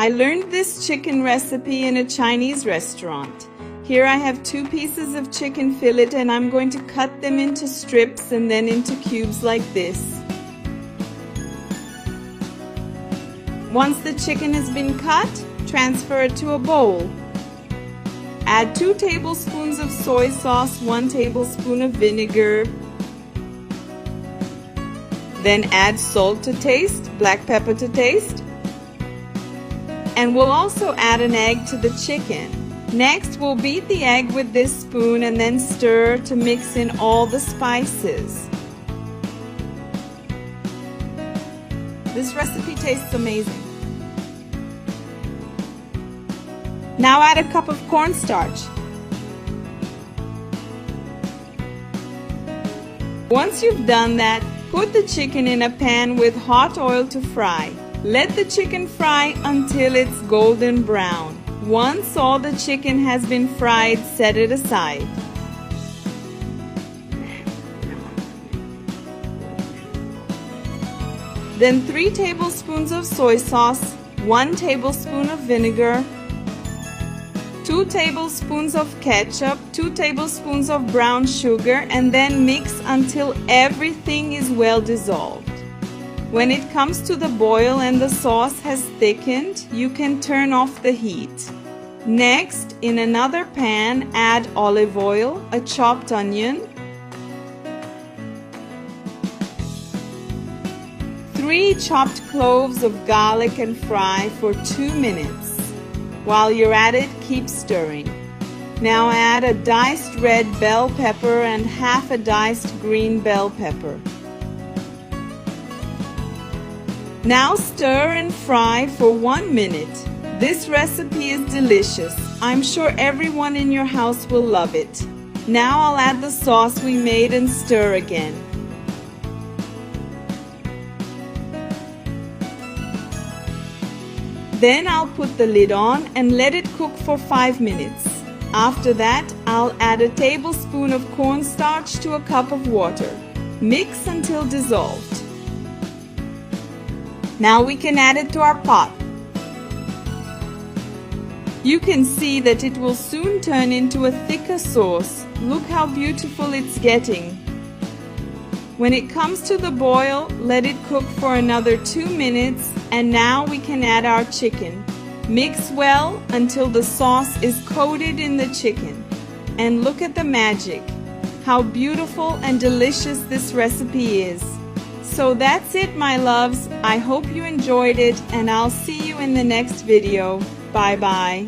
I learned this chicken recipe in a Chinese restaurant. Here I have 2 pieces of chicken fillet and I'm going to cut them into strips and then into cubes like this. Once the chicken has been cut, transfer it to a bowl. Add 2 tablespoons of soy sauce, 1 tablespoon of vinegar. Then add salt to taste, black pepper to taste. And we'll also add an egg to the chicken. Next, we'll beat the egg with this spoon and then stir to mix in all the spices. This recipe tastes amazing. Now add a cup of cornstarch. Once you've done that, put the chicken in a pan with hot oil to fry. Let the chicken fry until it's golden brown. Once all the chicken has been fried, set it aside. Then 3 tablespoons of soy sauce, 1 tablespoon of vinegar, 2 tablespoons of ketchup, 2 tablespoons of brown sugar, and then mix until everything is well dissolved. When it comes to the boil and the sauce has thickened, you can turn off the heat. Next, in another pan, add olive oil, a chopped onion, 3 chopped cloves of garlic and fry for 2 minutes. While you're at it, keep stirring. Now add a diced red bell pepper and half a diced green bell pepper. Now stir and fry for 1 minute. This recipe is delicious. I'm sure everyone in your house will love it. Now I'll add the sauce we made and stir again. Then I'll put the lid on and let it cook for 5 minutes. After that, I'll add a tablespoon of cornstarch to a cup of water. Mix until dissolved. Now we can add it to our pot. You can see that it will soon turn into a thicker sauce. Look how beautiful it's getting. When it comes to the boil, let it cook for another 2 minutes, and now we can add our chicken. Mix well until the sauce is coated in the chicken. And look at the magic. How beautiful and delicious this recipe is. So that's it, my loves. I hope you enjoyed it, and I'll see you in the next video. Bye bye.